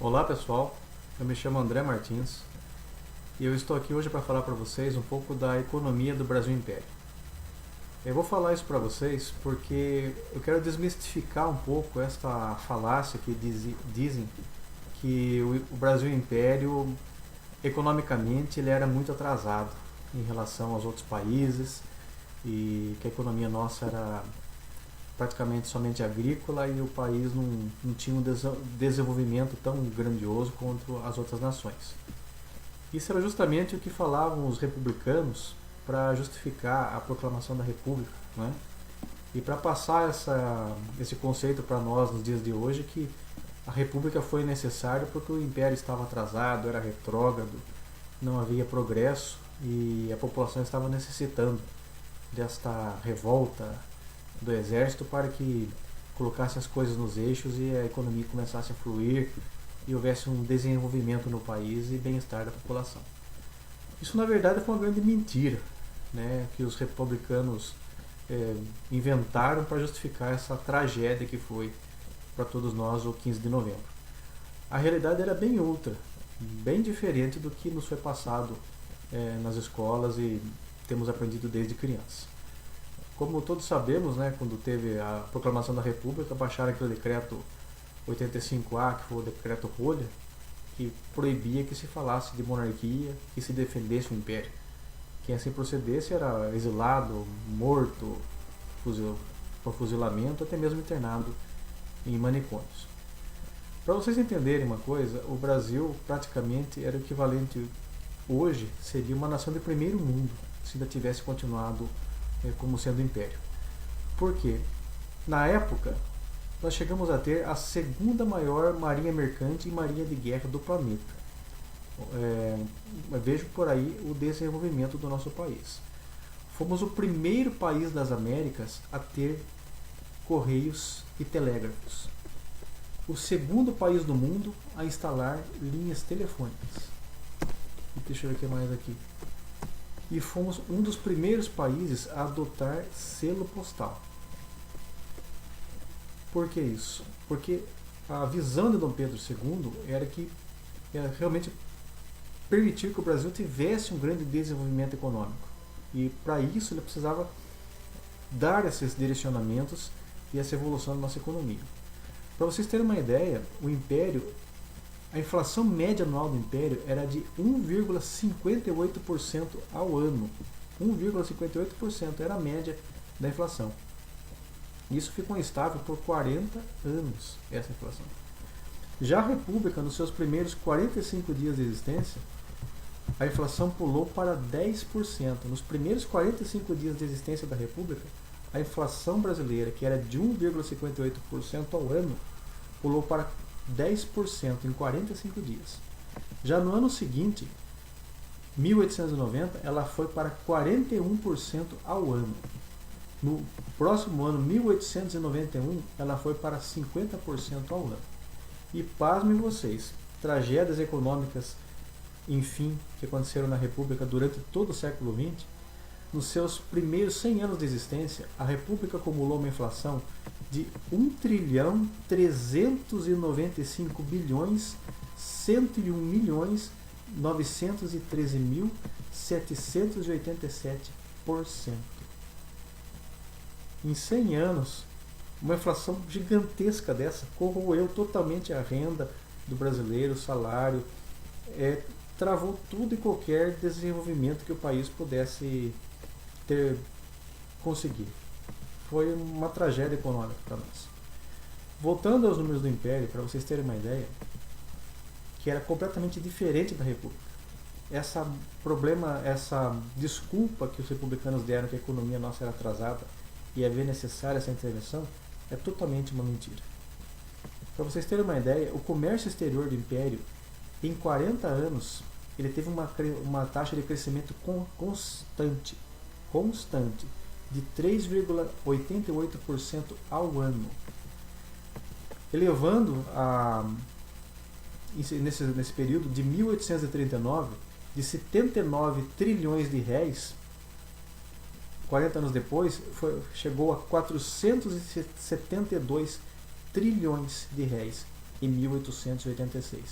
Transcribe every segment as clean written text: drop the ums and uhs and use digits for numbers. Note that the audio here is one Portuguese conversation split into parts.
Olá pessoal, eu me chamo André Martins e eu estou aqui hoje para falar para vocês um pouco da economia do Brasil Império. Eu vou falar isso para vocês porque eu quero desmistificar um pouco esta falácia que dizem que o Brasil Império, economicamente, ele era muito atrasado em relação aos outros países e que a economia nossa era praticamente somente agrícola e o país não tinha um desenvolvimento tão grandioso quanto as outras nações. Isso era justamente o que falavam os republicanos para justificar a proclamação da República, né? E para passar esse conceito para nós nos dias de hoje que a República foi necessária porque o Império estava atrasado, era retrógrado, não havia progresso e a população estava necessitando desta revolta do exército para que colocasse as coisas nos eixos e a economia começasse a fluir e houvesse um desenvolvimento no país e bem-estar da população. Isso na verdade foi uma grande mentira, né, que os republicanos inventaram para justificar essa tragédia que foi para todos nós o 15 de novembro. A realidade era bem outra, bem diferente do que nos foi passado nas escolas e temos aprendido desde criança. Como todos sabemos, né, quando teve a proclamação da República, baixaram aquele decreto 85A, que foi o decreto Rolha, que proibia que se falasse de monarquia, que se defendesse o império. Quem assim procedesse era exilado, morto, por fuzilamento, até mesmo internado em manicômios. Para vocês entenderem uma coisa, o Brasil praticamente era o equivalente hoje, seria uma nação de primeiro mundo, se ainda tivesse continuado como sendo império. Por quê? Na época, nós chegamos a ter a segunda maior marinha mercante e marinha de guerra do planeta. Vejo por aí o desenvolvimento do nosso país. Fomos o primeiro país das Américas a ter correios e telégrafos. O segundo país do mundo a instalar linhas telefônicas. E deixa eu ver o que mais aqui. E fomos um dos primeiros países a adotar selo postal. Por que isso? Porque a visão de Dom Pedro II era que era realmente permitir que o Brasil tivesse um grande desenvolvimento econômico. E para isso ele precisava dar esses direcionamentos e essa evolução da nossa economia. Para vocês terem uma ideia, o Império, a inflação média anual do Império era de 1,58% ao ano. 1,58% era a média da inflação. Isso ficou instável por 40 anos, essa inflação. Já a República, nos seus primeiros 45 dias de existência, a inflação pulou para 10%. Nos primeiros 45 dias de existência da República, a inflação brasileira, que era de 1,58% ao ano, pulou para 10% em 45 dias. Já no ano seguinte, 1890, ela foi para 41% ao ano. No próximo ano, 1891, ela foi para 50% ao ano. E pasmem vocês, tragédias econômicas, enfim, que aconteceram na República durante todo o século XX, nos seus primeiros 100 anos de existência, a República acumulou uma inflação de 1.301.101.913.787%. Em 100 anos, uma inflação gigantesca dessa corroeu totalmente a renda do brasileiro, o salário, travou tudo e qualquer desenvolvimento que o país pudesse conseguir. Foi uma tragédia econômica para nós. Voltando aos números do Império, para vocês terem uma ideia, que era completamente diferente da República. Essa desculpa que os republicanos deram que a economia nossa era atrasada e havia necessária essa intervenção é totalmente uma mentira. Para vocês terem uma ideia, o comércio exterior do Império, em 40 anos, ele teve uma taxa de crescimento constante de 3,88% ao ano, elevando nesse período de 1839 de 79 trilhões de réis. 40 anos depois chegou a 472 trilhões de réis, em 1886,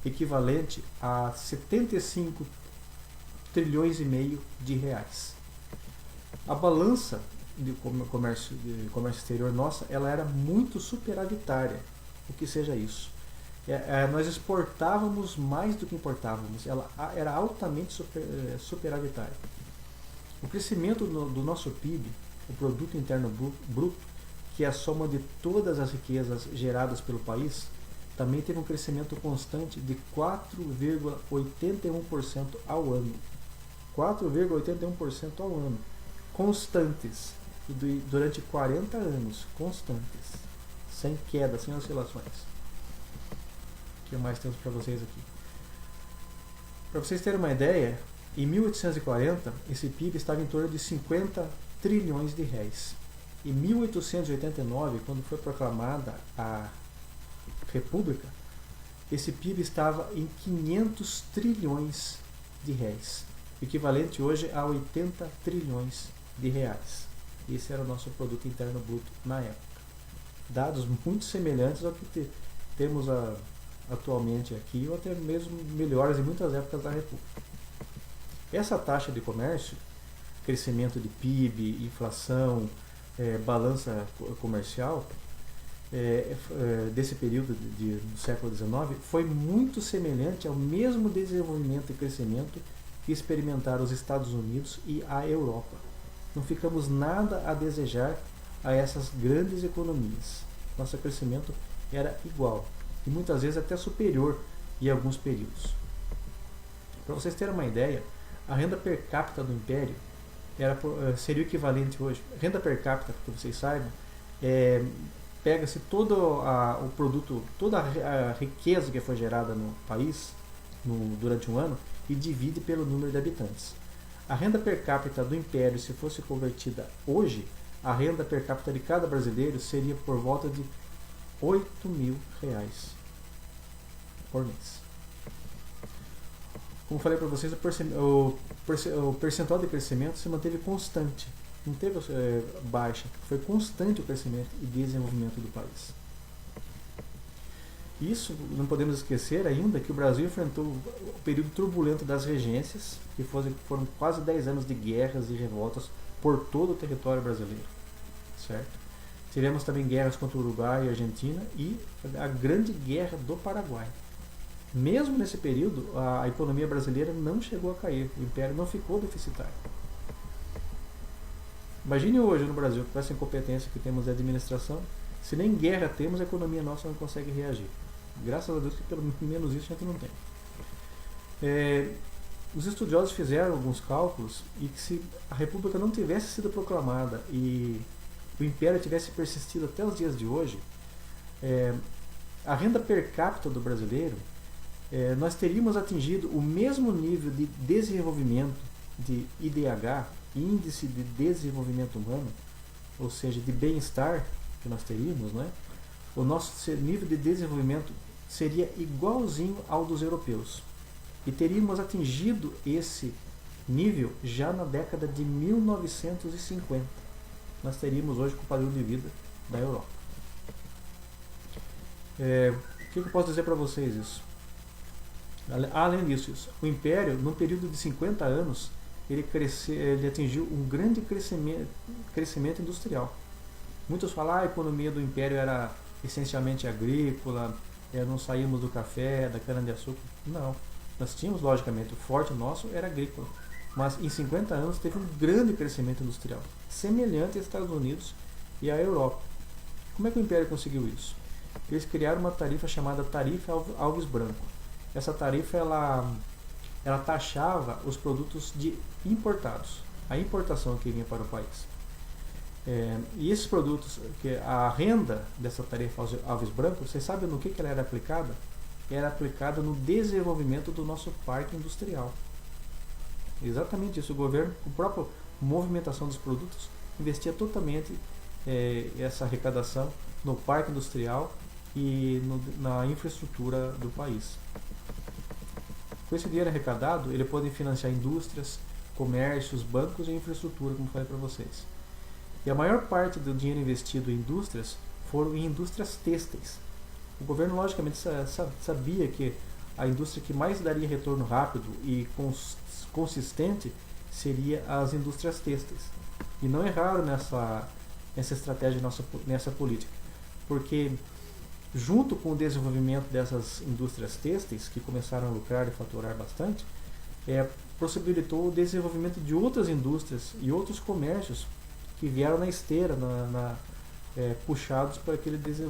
equivalente a 75 trilhões e meio de reais. A balança de comércio exterior nossa, ela era muito superavitária, o que seja isso. Nós exportávamos mais do que importávamos, ela era altamente superavitária. O crescimento do nosso PIB, o Produto Interno Bruto, que é a soma de todas as riquezas geradas pelo país, também teve um crescimento constante de 4,81% ao ano. 4,81% ao ano. Constantes. E durante 40 anos. Constantes. Sem queda, sem oscilações. O que mais temos para vocês aqui? Para vocês terem uma ideia, em 1840, esse PIB estava em torno de 50 trilhões de réis. Em 1889, quando foi proclamada a República, esse PIB estava em 500 trilhões de réis, equivalente hoje a 80 trilhões de reais. Esse era o nosso produto interno bruto na época. Dados muito semelhantes ao que temos atualmente aqui, ou até mesmo melhores em muitas épocas da República. Essa taxa de comércio, crescimento de PIB, inflação, balança comercial, desse período do século XIX, foi muito semelhante ao mesmo desenvolvimento e crescimento que experimentaram os Estados Unidos e a Europa. Não ficamos nada a desejar a essas grandes economias. Nosso crescimento era igual, e muitas vezes até superior em alguns períodos. Para vocês terem uma ideia, a renda per capita do Império seria o equivalente hoje. Renda per capita, para que vocês saibam, pega-se todo o produto, toda a riqueza que foi gerada no país durante um ano e divide pelo número de habitantes. A renda per capita do Império, se fosse convertida hoje, a renda per capita de cada brasileiro seria por volta de R$8.000 por mês. Como falei para vocês, o percentual de crescimento se manteve constante, não teve baixa, foi constante o crescimento e desenvolvimento do país. Isso, não podemos esquecer ainda que o Brasil enfrentou o período turbulento das regências, que foram quase 10 anos de guerras e revoltas por todo o território brasileiro, certo? Tivemos também guerras contra o Uruguai e a Argentina e a grande guerra do Paraguai. Mesmo nesse período, a economia brasileira não chegou a cair, o império não ficou deficitário. Imagine hoje no Brasil, com essa incompetência que temos de administração, se nem guerra temos, a economia nossa não consegue reagir. Graças a Deus que pelo menos isso a gente não tem. Os estudiosos fizeram alguns cálculos e que se a República não tivesse sido proclamada e o Império tivesse persistido até os dias de hoje, a renda per capita do brasileiro, nós teríamos atingido o mesmo nível de desenvolvimento de IDH, Índice de Desenvolvimento Humano, ou seja, de bem-estar que nós teríamos, né? O nosso nível de desenvolvimento seria igualzinho ao dos europeus. E teríamos atingido esse nível já na década de 1950. Nós teríamos hoje com o padrão de vida da Europa. O que eu posso dizer para vocês isso? Além disso, o Império, num período de 50 anos, ele atingiu um grande crescimento industrial. Muitos falam que a economia do Império era essencialmente agrícola, não saímos do café, da cana-de-açúcar. Não. Nós tínhamos, logicamente, o forte nosso era agrícola. Mas em 50 anos teve um grande crescimento industrial, semelhante aos Estados Unidos e à Europa. Como é que o Império conseguiu isso? Eles criaram uma tarifa chamada Tarifa Alves Branco. Essa tarifa ela taxava os produtos importados, a importação que vinha para o país. E esses produtos, a renda dessa tarifa Alves Branco, vocês sabem no que ela era aplicada? Era aplicada no desenvolvimento do nosso parque industrial. Exatamente isso. O governo, com a própria movimentação dos produtos, investia totalmente essa arrecadação no parque industrial e na infraestrutura do país. Com esse dinheiro arrecadado, ele pode financiar indústrias, comércios, bancos e infraestrutura, como falei para vocês. E a maior parte do dinheiro investido em indústrias foram em indústrias têxteis. O governo, logicamente, sabia que a indústria que mais daria retorno rápido e consistente seria as indústrias têxteis. E não erraram nessa estratégia, nessa política, porque junto com o desenvolvimento dessas indústrias têxteis, que começaram a lucrar e faturar bastante, possibilitou o desenvolvimento de outras indústrias e outros comércios que vieram na esteira, puxados por aquele desenvolvimento.